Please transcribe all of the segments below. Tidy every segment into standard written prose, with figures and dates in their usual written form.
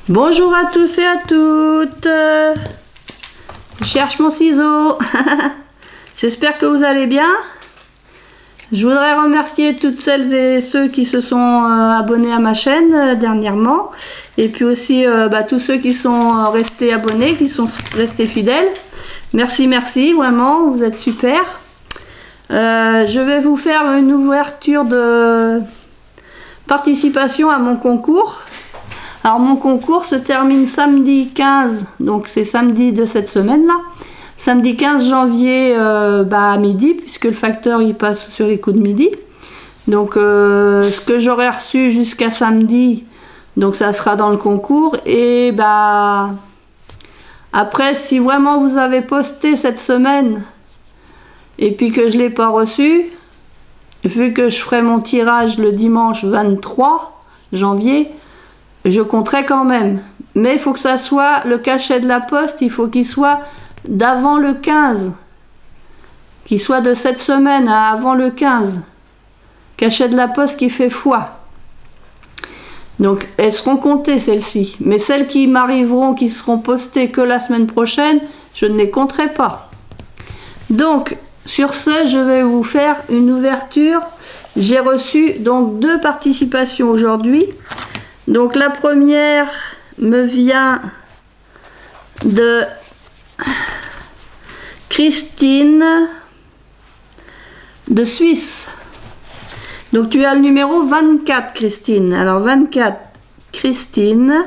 Bonjour à tous et à toutes. Je cherche mon ciseau. J'espère que vous allez bien. Je voudrais remercier toutes celles et ceux qui se sont abonnés à ma chaîne dernièrement. Et puis aussi tous ceux qui sont restés abonnés, qui sont restés fidèles. Merci, merci, vraiment, vous êtes super. Je vais vous faire une ouverture de participation à mon concours. Alors mon concours se termine samedi 15, donc c'est samedi de cette semaine-là. Samedi 15 janvier à midi, puisque le facteur il passe sur les coups de midi. Donc ce que j'aurai reçu jusqu'à samedi, donc ça sera dans le concours. Et après, si vraiment vous avez posté cette semaine et puis que je ne l'ai pas reçu, vu que je ferai mon tirage le dimanche 23 janvier, je compterai quand même. Mais il faut que ça soit le cachet de la poste, il faut qu'il soit d'avant le 15. Qu'il soit de cette semaine à avant le 15. Cachet de la poste qui fait foi. Donc elles seront comptées celles-ci. Mais celles qui m'arriveront, qui seront postées que la semaine prochaine, je ne les compterai pas. Donc sur ce, je vais vous faire une ouverture. J'ai reçu donc 2 participations aujourd'hui. Donc la première me vient de Christine de Suisse. Donc tu as le numéro 24, Christine. Alors 24, Christine.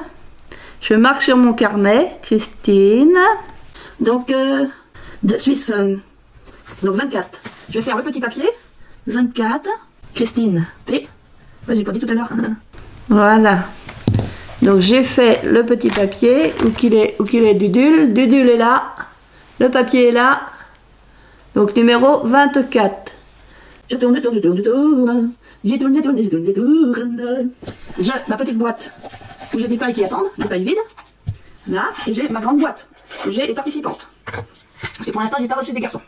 Je marque sur mon carnet, Christine. Donc de Suisse. Donc 24. Je vais faire le petit papier. 24, Christine. P. Ouais, j'ai pas dit tout à l'heure. Voilà. Donc j'ai fait le petit papier. Où qu'il est Dudule. Dudule est là. Le papier est là. Donc numéro 24. Je tourne. J'y tourne. J'ai ma petite boîte où j'ai des pailles qui attendent, des pailles vides. Là, et j'ai ma grande boîte où j'ai les participantes. Parce que pour l'instant, j'ai pas reçu des garçons.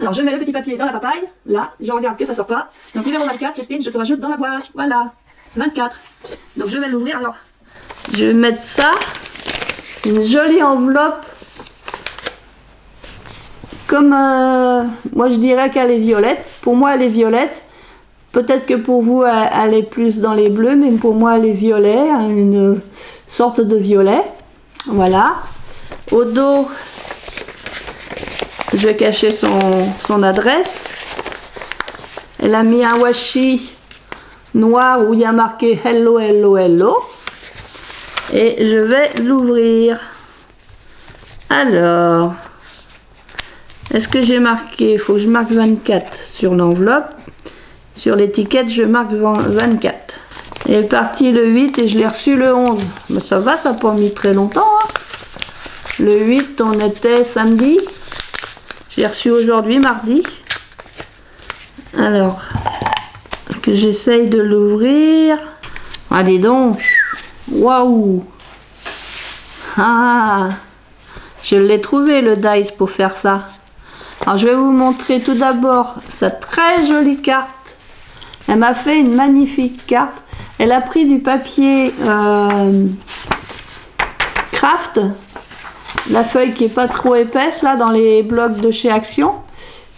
Alors je mets le petit papier dans la papaye. Là, je regarde que ça sort pas. Donc numéro 24, Christine, je te rajoute dans la boîte. Voilà. 24. Donc je vais l'ouvrir. Alors, je vais mettre ça. Une jolie enveloppe. Comme moi je dirais qu'elle est violette. Pour moi elle est violette. Peut-être que pour vous elle est plus dans les bleus, mais pour moi elle est violet, une sorte de violet. Voilà. Au dos, je vais cacher son adresse. Elle a mis un washi noir où il y a marqué hello hello hello. Et je vais l'ouvrir. Alors, est-ce que j'ai marqué? Il faut que je marque 24 sur l'enveloppe. Sur l'étiquette, je marque 24. Elle est partie le 8 et je l'ai reçu le 11. Mais ça va, ça n'a pas mis très longtemps. Hein. Le 8, on était samedi. J'ai reçu aujourd'hui, mardi. Alors, que j'essaye de l'ouvrir. Ah, dis donc. Waouh. Ah, je l'ai trouvé le dice pour faire ça. Alors je vais vous montrer tout d'abord sa très jolie carte. Elle m'a fait une magnifique carte. Elle a pris du papier craft, la feuille qui est pas trop épaisse là dans les blocs de chez Action.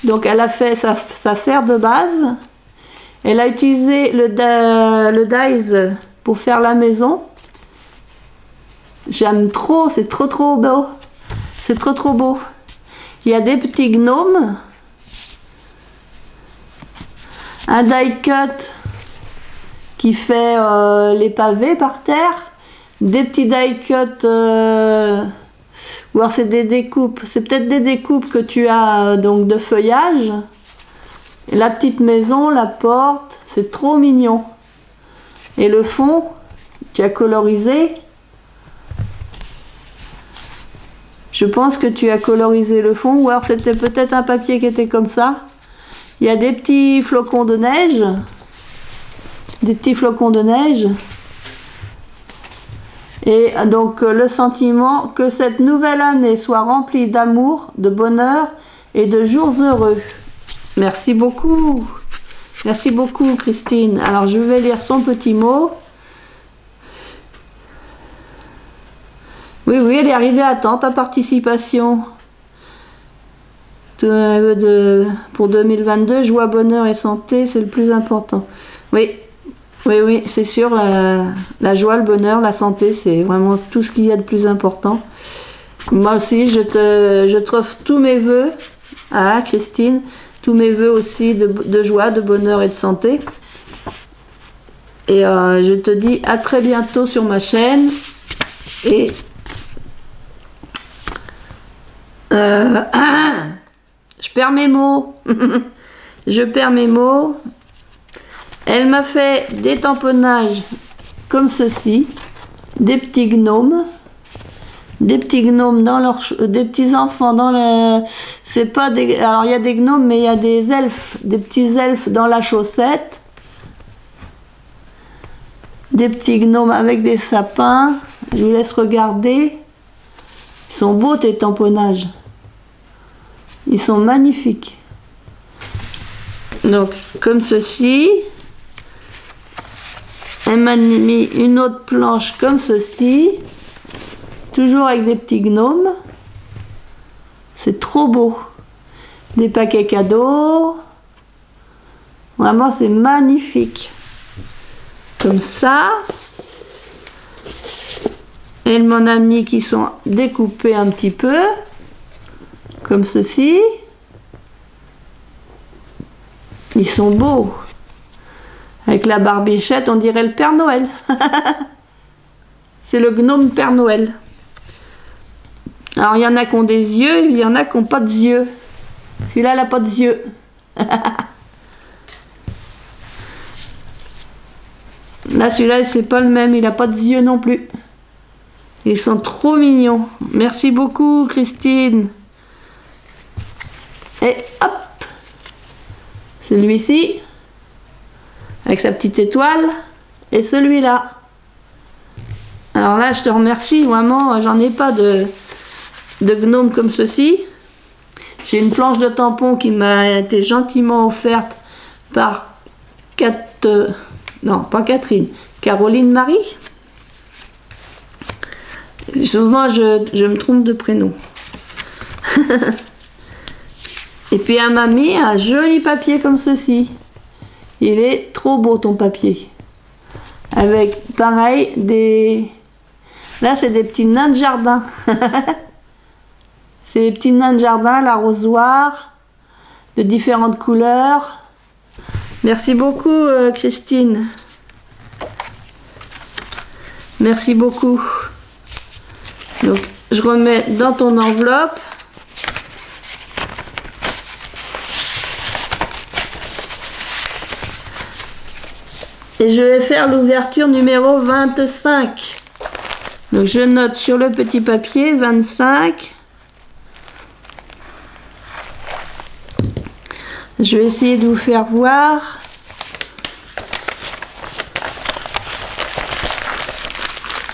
Donc elle a fait sa serre de base. Elle a utilisé le dies pour faire la maison. J'aime trop, c'est trop beau. C'est trop beau. Il y a des petits gnomes. Un die cut qui fait les pavés par terre. Des petits die cut. Ou alors c'est des découpes. C'est peut-être des découpes que tu as donc de feuillage. La petite maison, la porte. C'est trop mignon. Et le fond, tu as colorisé. Je pense que tu as colorisé le fond, ou alors c'était peut-être un papier qui était comme ça. Il y a des petits flocons de neige. Des petits flocons de neige. Et donc le sentiment que cette nouvelle année soit remplie d'amour, de bonheur et de jours heureux. Merci beaucoup. Merci beaucoup, Christine. Alors je vais lire son petit mot. Oui, oui, elle est arrivée à temps, ta participation. Pour 2022, joie, bonheur et santé, c'est le plus important. Oui, oui, oui, c'est sûr, la joie, le bonheur, la santé, c'est vraiment tout ce qu'il y a de plus important. Moi aussi, je t'offre tous mes vœux, à Christine, tous mes vœux aussi de joie, de bonheur et de santé. Et je te dis à très bientôt sur ma chaîne. Et je perds mes mots. Je perds mes mots. Elle m'a fait des tamponnages comme ceci, des petits gnomes. Des petits gnomes dans leur... des petits enfants dans le... C'est pas des... Alors il y a des gnomes, mais il y a des elfes. Des petits elfes dans la chaussette. Des petits gnomes avec des sapins. Je vous laisse regarder. Ils sont beaux tes tamponnages. Ils sont magnifiques. Donc, comme ceci. Elle m'a mis une autre planche comme ceci. Toujours avec des petits gnomes. C'est trop beau. Des paquets cadeaux. Vraiment, c'est magnifique. Comme ça. Elle m'en a mis qui sont découpés un petit peu. Comme ceci. Ils sont beaux. Avec la barbichette, on dirait le Père Noël. C'est le gnome Père Noël. Alors, il y en a qui ont des yeux, et il y en a qui n'ont pas de yeux. Celui-là, il n'a pas de yeux. Là, celui-là, c'est pas le même, il n'a pas de yeux non plus. Ils sont trop mignons. Merci beaucoup, Christine. Et hop, celui-ci, avec sa petite étoile, et celui-là. Alors là, je te remercie, vraiment, j'en ai pas de gnome comme ceci. J'ai une planche de tampon qui m'a été gentiment offerte par Caroline Marie. Souvent, je me trompe de prénom. Et puis, elle m'a mis un joli papier comme ceci. Il est trop beau, ton papier. Avec, pareil, des... Là, c'est des petits nains de jardin. C'est des petits nains de jardin, l'arrosoir, de différentes couleurs. Merci beaucoup, Christine. Merci beaucoup. Donc, je remets dans ton enveloppe. Et je vais faire l'ouverture numéro 25. Donc, je note sur le petit papier 25. Je vais essayer de vous faire voir.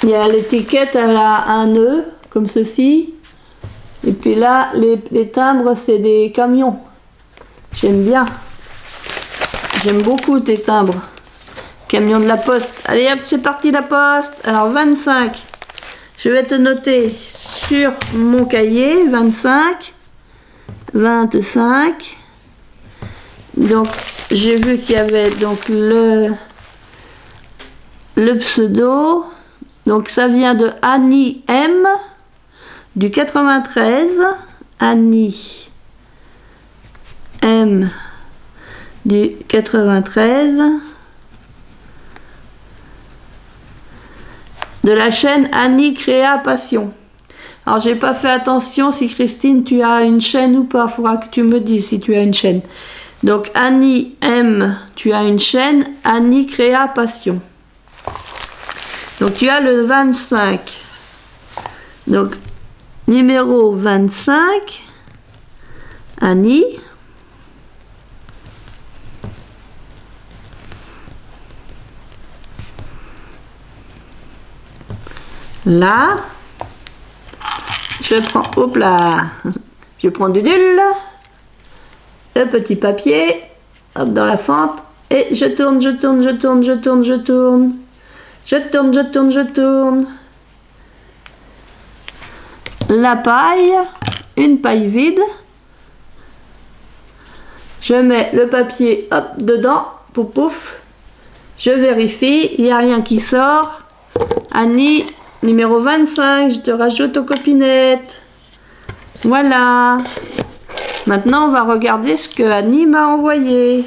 Il y a l'étiquette, elle a un nœud, comme ceci. Et puis là, les timbres, c'est des camions. J'aime bien. J'aime beaucoup tes timbres. Camion de la poste. Allez hop, c'est parti la poste. Alors 25. Je vais te noter sur mon cahier. 25. 25. Donc, j'ai vu qu'il y avait donc le pseudo. Donc, ça vient de Annie M. Du 93. Annie M. Du 93. De la chaîne Annie Créa Passion. Alors, j'ai pas fait attention si Christine, tu as une chaîne ou pas. Il faudra que tu me dises si tu as une chaîne. Donc, Annie M, tu as une chaîne. Annie Créa Passion. Donc, tu as le 25. Donc, numéro 25. Annie. Là. Je prends, hop là. Je prends du dull. Le petit papier, hop, dans la fente, et je tourne, je tourne, je tourne, je tourne, je tourne, je tourne, je tourne, je tourne. la paille, une paille vide. Je mets le papier hop dedans, pouf pouf. Je vérifie, il n'y a rien qui sort. Annie, numéro 25, je te rajoute aux copinettes. Voilà. Maintenant, on va regarder ce que Annie m'a envoyé.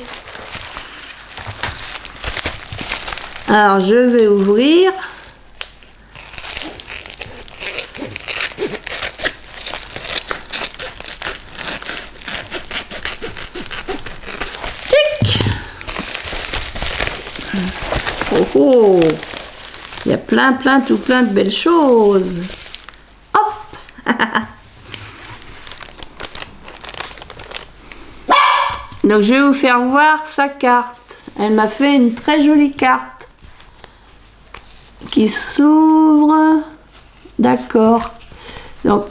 Alors, je vais ouvrir. Tic! Oh oh! Il y a plein de belles choses. Hop! Donc, je vais vous faire voir sa carte. Elle m'a fait une très jolie carte qui s'ouvre. D'accord. Donc,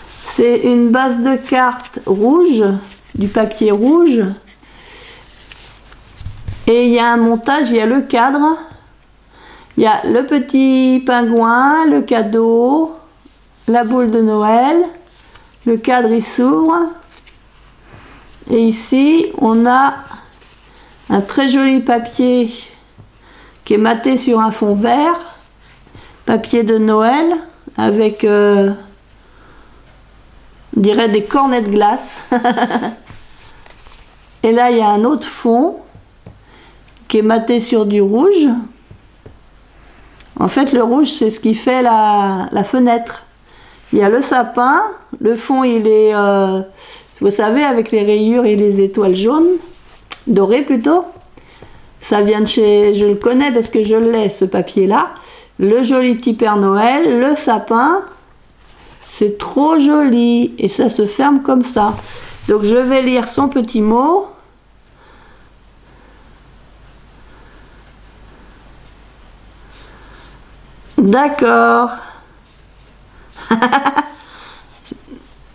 c'est une base de cartes rouge, du papier rouge. Et il y a un montage, il y a le cadre. Il y a le petit pingouin, le cadeau, la boule de Noël. Le cadre, il s'ouvre. Et ici, on a un très joli papier qui est maté sur un fond vert. Papier de Noël avec, on dirait des cornets de glace. Et là, il y a un autre fond qui est maté sur du rouge. En fait, le rouge, c'est ce qui fait la fenêtre. Il y a le sapin. Le fond, il est, vous savez, avec les rayures et les étoiles jaunes, dorées plutôt. Ça vient de chez... Je le connais parce que je l'ai, ce papier-là. Le joli petit Père Noël, le sapin. C'est trop joli. Et ça se ferme comme ça. Donc, je vais lire son petit mot. D'accord.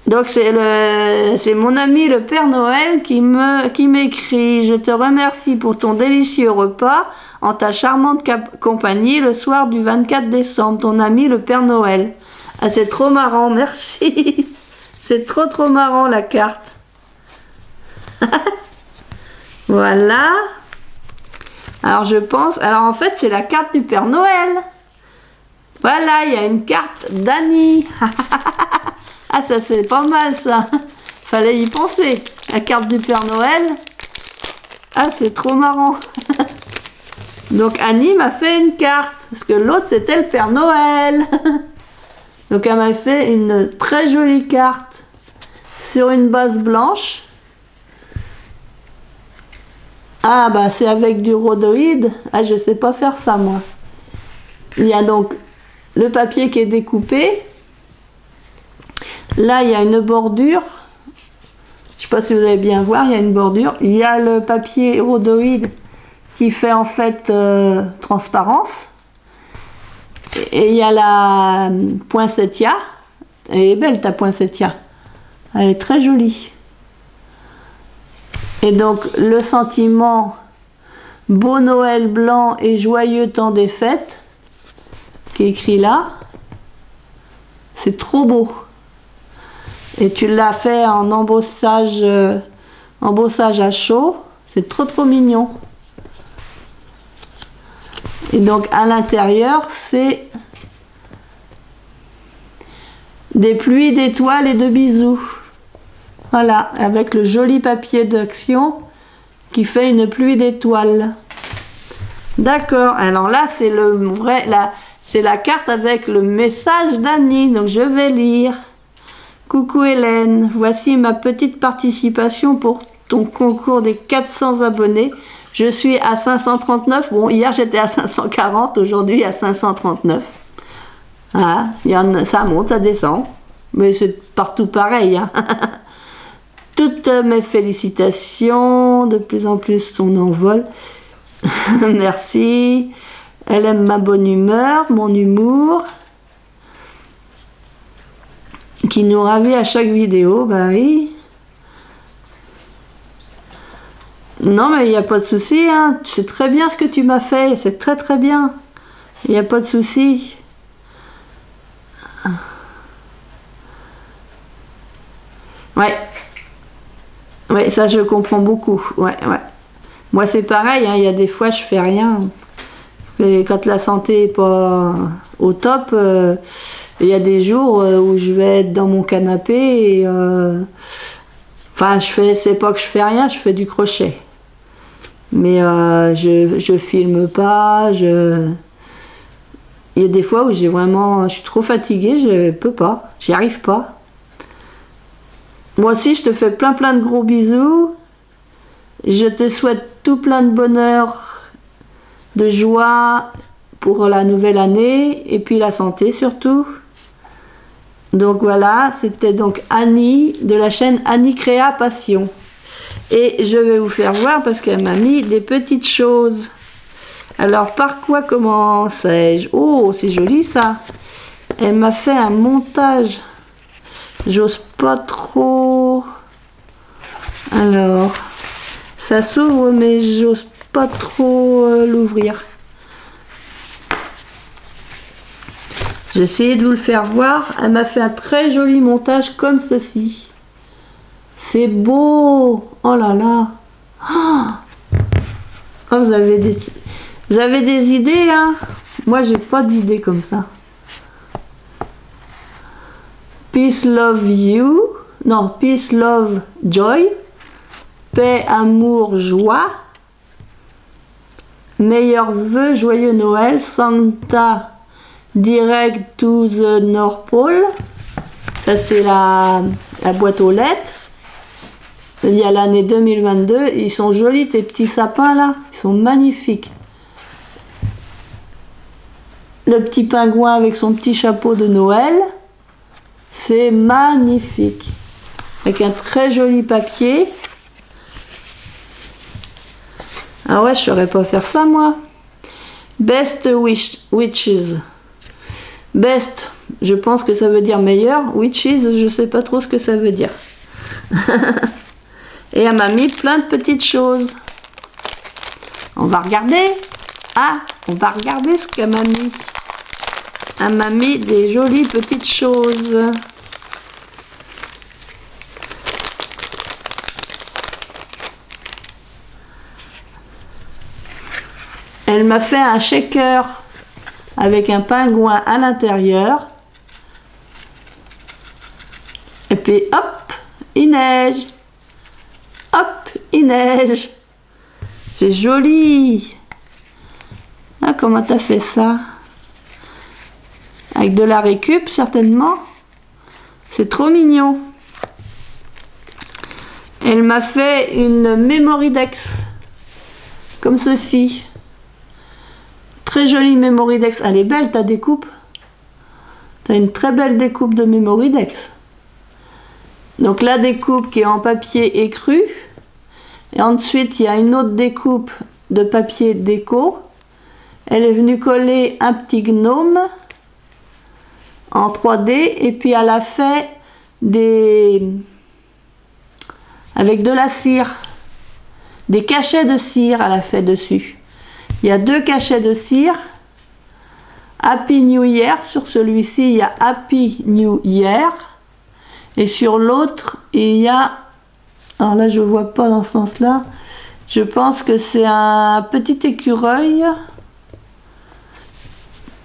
Donc c'est mon ami le Père Noël qui m'écrit: je te remercie pour ton délicieux repas en ta charmante compagnie le soir du 24 décembre. Ton ami le Père Noël. Ah, c'est trop marrant, merci. C'est trop marrant la carte. Voilà. Alors je pense, alors en fait c'est la carte du Père Noël. Voilà, il y a une carte d'Annie. Ah, ça c'est pas mal ça. Fallait y penser. La carte du Père Noël. Ah, c'est trop marrant. Donc Annie m'a fait une carte. Parce que l'autre c'était le Père Noël. Donc elle m'a fait une très jolie carte. Sur une base blanche. Ah bah c'est avec du rhodoïde. Ah, je sais pas faire ça moi. Il y a donc le papier qui est découpé. Là, il y a une bordure. Je ne sais pas si vous allez bien voir, il y a une bordure. Il y a le papier rhodoïde qui fait en fait transparence. Et il y a la poinsettia. Elle est belle ta poinsettia. Elle est très jolie. Et donc le sentiment beau Noël blanc et joyeux temps des fêtes qui est écrit là. C'est trop beau. Et tu l'as fait en embossage à chaud. C'est trop mignon. Et donc à l'intérieur, c'est des pluies d'étoiles et de bisous. Voilà, avec le joli papier d'action qui fait une pluie d'étoiles. D'accord, alors là c'est le vrai, c'est la carte avec le message d'Annie, donc je vais lire. Coucou Hélène, voici ma petite participation pour ton concours des 400 abonnés. Je suis à 539, bon hier j'étais à 540, aujourd'hui à 539. Ah, ça monte, ça descend, mais c'est partout pareil. Hein. Toutes mes félicitations, de plus en plus ton envol. Merci. Elle aime ma bonne humeur, mon humour, qui nous ravit à chaque vidéo. Bah oui. Non, mais il n'y a pas de souci. Hein. C'est très bien ce que tu m'as fait. C'est très bien. Il n'y a pas de souci. Ouais. Ouais, ça je comprends beaucoup. Ouais, ouais. Moi c'est pareil, hein, il y a des fois je fais rien. Et quand la santé est pas au top, il y a des jours où je vais être dans mon canapé et enfin c'est pas que je fais rien, je fais du crochet. Mais je filme pas, il y a des fois où je suis trop fatiguée, je peux pas, j'y arrive pas. Moi aussi, je te fais plein de gros bisous. Je te souhaite tout plein de bonheur, de joie pour la nouvelle année et puis la santé surtout. Donc voilà, c'était donc Annie de la chaîne Annie Créa Passion. Et je vais vous faire voir parce qu'elle m'a mis des petites choses. Alors par quoi commençais-je? Oh, c'est joli ça. Elle m'a fait un montage. J'ose pas trop. Alors, ça s'ouvre mais j'ose pas trop l'ouvrir. J'ai essayé de vous le faire voir. Elle m'a fait un très joli montage comme ceci. C'est beau. Oh là là. Oh, vous avez des idées, hein? Moi, j'ai pas d'idées comme ça. Peace, love, you. Non, peace, love, joy. Paix, amour, joie. Meilleurs vœux, joyeux Noël. Santa, direct to the North Pole. Ça, c'est la boîte aux lettres. Il y a l'année 2022. Ils sont jolis, tes petits sapins, là. Ils sont magnifiques. Le petit pingouin avec son petit chapeau de Noël. C'est magnifique. Avec un très joli papier. Ah ouais, je saurais pas faire ça, moi. Best witches. Best, je pense que ça veut dire meilleur. Witches, je sais pas trop ce que ça veut dire. Et elle m'a mis plein de petites choses. On va regarder. Ah, on va regarder ce qu'elle m'a mis. Elle m'a mis des jolies petites choses. Elle m'a fait un shaker avec un pingouin à l'intérieur. Et puis hop, il neige. Hop, il neige. C'est joli. Ah, comment t'as fait ça? Avec de la récup, certainement. C'est trop mignon. Elle m'a fait une Mémoridex. Comme ceci. Très jolie Mémoridex. Elle est belle, ta découpe. Tu as une très belle découpe de Mémoridex. Donc la découpe qui est en papier écru. Et ensuite, il y a une autre découpe de papier déco. Elle est venue coller un petit gnome en 3D. Et puis elle a fait avec de la cire. Des cachets de cire, elle a fait dessus. Il y a 2 cachets de cire. Happy New Year. Sur celui-ci, il y a Happy New Year. Et sur l'autre, il y a... Alors là, je ne vois pas dans ce sens-là. Je pense que c'est un petit écureuil.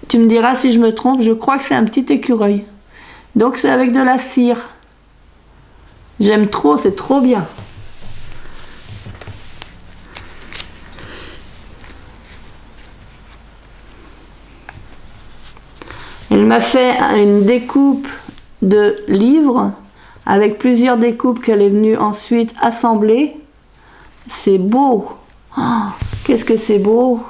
Tu me diras si je me trompe. Je crois que c'est un petit écureuil. Donc c'est avec de la cire. J'aime trop, c'est trop bien. Elle m'a fait une découpe de livres avec plusieurs découpes qu'elle est venue ensuite assembler. C'est beau. Oh, qu'est-ce que c'est beau.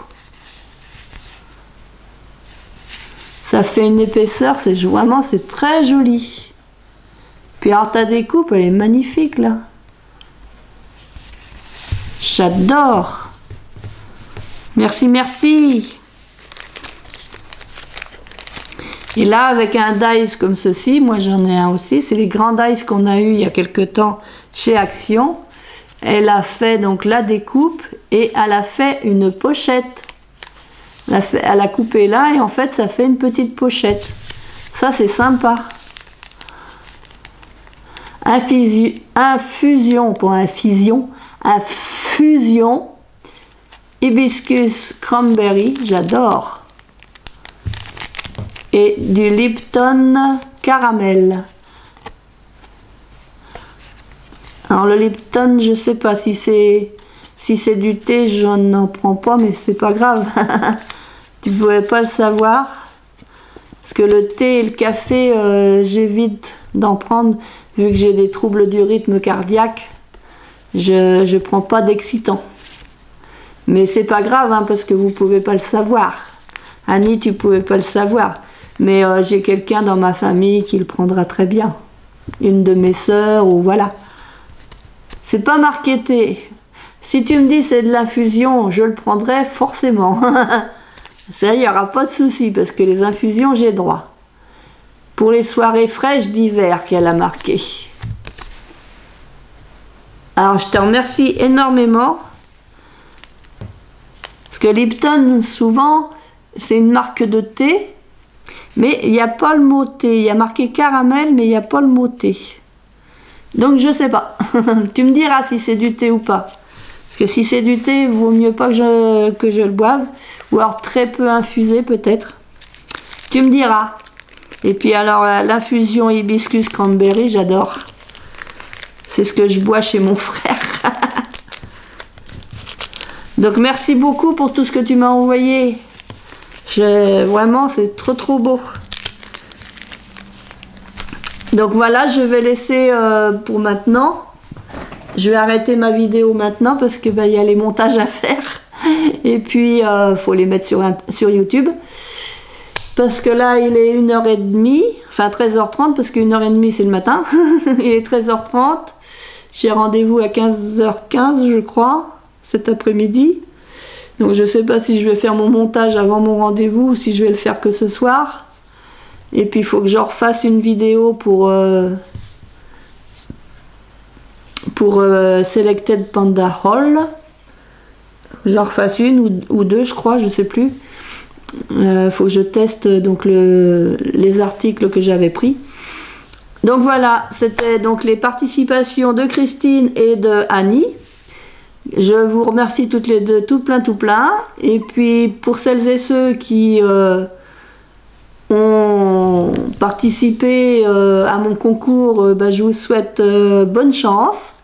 Ça fait une épaisseur, c'est vraiment, c'est très joli. Puis alors ta découpe, elle est magnifique là. J'adore. Merci, merci. Et là, avec un dice comme ceci, moi j'en ai un aussi, c'est les grands dice qu'on a eu il y a quelque temps chez Action. Elle a fait donc la découpe et elle a fait une pochette. Elle a coupé là et en fait ça fait une petite pochette. Ça c'est sympa. infusion, pas infusion, infusion hibiscus cranberry, j'adore. Et du Lipton caramel. Alors le Lipton, je sais pas si c'est du thé, je n'en prends pas, mais c'est pas grave. Tu ne pouvais pas le savoir. Parce que le thé et le café, j'évite d'en prendre, vu que j'ai des troubles du rythme cardiaque. Je ne prends pas d'excitant. Mais c'est pas grave, hein, parce que vous pouvez pas le savoir. Annie, tu pouvais pas le savoir. Mais j'ai quelqu'un dans ma famille qui le prendra très bien. Une de mes sœurs, ou voilà. C'est pas marqué thé. Si tu me dis c'est de l'infusion, je le prendrai forcément. Ça, il n'y aura pas de souci, parce que les infusions, j'ai droit. Pour les soirées fraîches d'hiver qu'elle a marqué. Alors, je te remercie énormément. Parce que Lipton, souvent, c'est une marque de thé. Mais il n'y a pas le mot thé. Il y a marqué caramel, mais il n'y a pas le mot thé. Donc, je sais pas. Tu me diras si c'est du thé ou pas. Parce que si c'est du thé, il vaut mieux pas que je le boive. Ou alors très peu infusé, peut-être. Tu me diras. Et puis alors, l'infusion hibiscus cranberry, j'adore. C'est ce que je bois chez mon frère. Donc, merci beaucoup pour tout ce que tu m'as envoyé. Vraiment, c'est trop beau. Donc voilà, je vais laisser pour maintenant. Je vais arrêter ma vidéo maintenant parce que y a les montages à faire. Et puis, faut les mettre sur YouTube. Parce que là, il est 1h30, enfin 13h30, parce que 1h30 c'est le matin. Il est 13h30. J'ai rendez-vous à 15h15, je crois, cet après-midi. Donc je sais pas si je vais faire mon montage avant mon rendez-vous ou si je vais le faire que ce soir. Et puis il faut que je refasse une vidéo pour Selected Panda Haul. J'en refasse une ou deux, je crois, je sais plus. Faut que je teste donc les articles que j'avais pris. Donc voilà, c'était donc les participations de Christine et de Annie. Je vous remercie toutes les deux, tout plein. Et puis pour celles et ceux qui ont participé à mon concours, je vous souhaite bonne chance.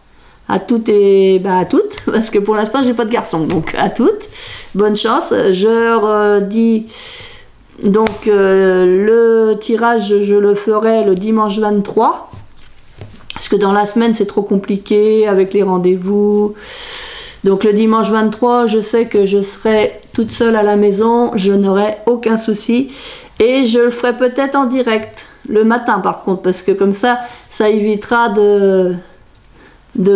À toutes et à toutes, parce que pour l'instant j'ai pas de garçon, donc à toutes, bonne chance. Je redis donc le tirage, je le ferai le dimanche 23, parce que dans la semaine c'est trop compliqué avec les rendez-vous. Donc le dimanche 23, je sais que je serai toute seule à la maison, je n'aurai aucun souci, et je le ferai peut-être en direct le matin par contre, parce que comme ça évitera de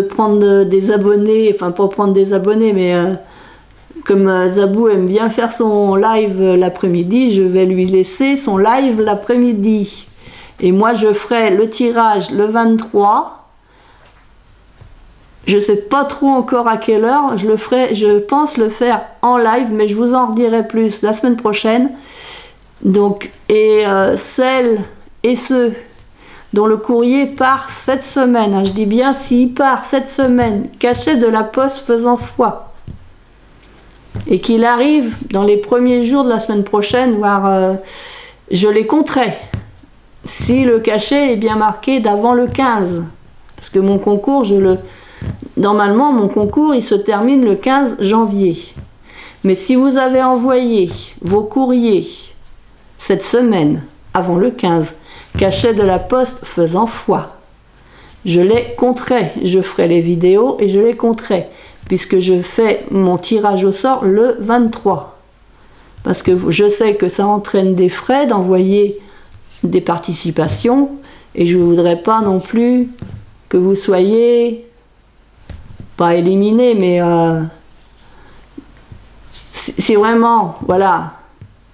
prendre des abonnés, enfin pas prendre des abonnés, mais comme Zabou aime bien faire son live l'après-midi, je vais lui laisser son live l'après-midi. Et moi je ferai le tirage le 23. Je sais pas trop encore à quelle heure, je pense le faire en live, mais je vous en redirai plus la semaine prochaine. Donc, et celles et ceux dont le courrier part cette semaine. Je dis bien s'il part cette semaine, cachet de la poste faisant foi. Et qu'il arrive dans les premiers jours de la semaine prochaine, voire je les compterai. Si le cachet est bien marqué d'avant le 15. Parce que mon concours, normalement, mon concours, il se termine le 15 janvier. Mais si vous avez envoyé vos courriers cette semaine, avant le 15, cachet de la poste faisant foi, je les compterai, je ferai les vidéos et je les compterai, puisque je fais mon tirage au sort le 23. Parce que je sais que ça entraîne des frais d'envoyer des participations, et je ne voudrais pas non plus que vous soyez, pas éliminés, mais si vraiment, voilà,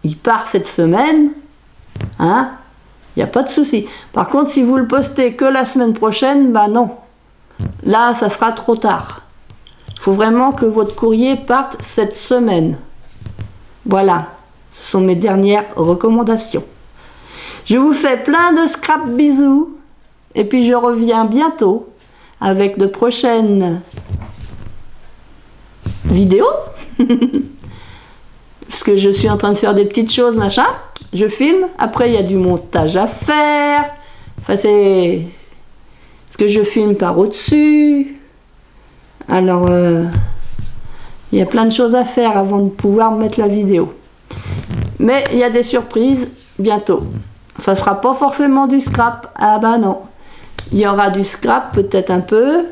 il part cette semaine, hein, il n'y a pas de souci. Par contre, si vous le postez que la semaine prochaine, non. Là, ça sera trop tard. Il faut vraiment que votre courrier parte cette semaine. Voilà. Ce sont mes dernières recommandations. Je vous fais plein de scrap bisous. Et puis, je reviens bientôt avec de prochaines vidéos. Parce que je suis en train de faire des petites choses, machin. Je filme. Après, il y a du montage à faire. Enfin, c'est ce que je filme par au-dessus. Alors, il y a plein de choses à faire avant de pouvoir mettre la vidéo. Mais il y a des surprises bientôt. Ça sera pas forcément du scrap. Ah bah non. Il y aura du scrap, peut-être un peu.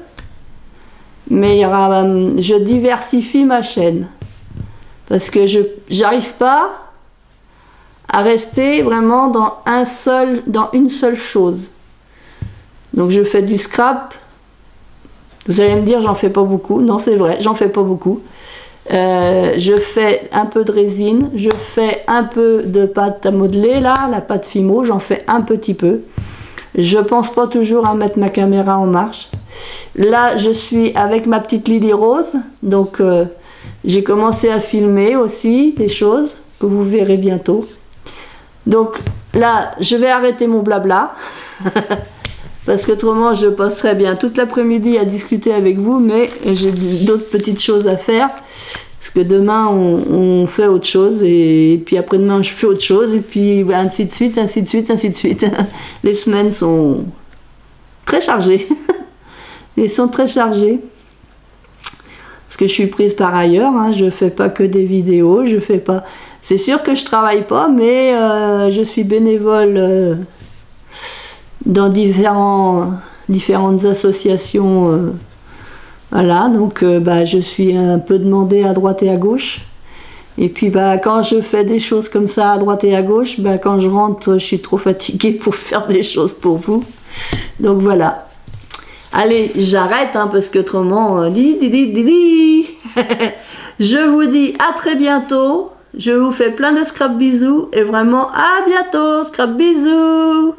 Mais il y aura, je diversifie ma chaîne. Parce que je n'arrive pas à rester vraiment dans une seule chose. Donc je fais du scrap. Vous allez me dire, j'en fais pas beaucoup. Non, c'est vrai, j'en fais pas beaucoup. Je fais un peu de résine, je fais un peu de pâte à modeler, là, la pâte Fimo, j'en fais un petit peu. Je pense pas toujours à mettre ma caméra en marche. Là, je suis avec ma petite Lily Rose, donc j'ai commencé à filmer aussi des choses que vous verrez bientôt. Donc là, je vais arrêter mon blabla. Parce qu'autrement, je passerai bien toute l'après-midi à discuter avec vous, mais j'ai d'autres petites choses à faire. Parce que demain, on fait autre chose, et puis après-demain, je fais autre chose, et puis ainsi de suite, ainsi de suite, ainsi de suite. Les semaines sont très chargées. Elles sont très chargées. Parce que je suis prise par ailleurs, hein, je ne fais pas que des vidéos, je fais pas... C'est sûr que je ne travaille pas, mais je suis bénévole... dans différentes associations, voilà, donc je suis un peu demandée à droite et à gauche. Et puis quand je fais des choses comme ça à droite et à gauche, quand je rentre, je suis trop fatiguée pour faire des choses pour vous. Donc voilà. Allez, j'arrête, hein, parce qu'autrement, je vous dis à très bientôt. Je vous fais plein de scrap bisous et vraiment à bientôt, scrap bisous.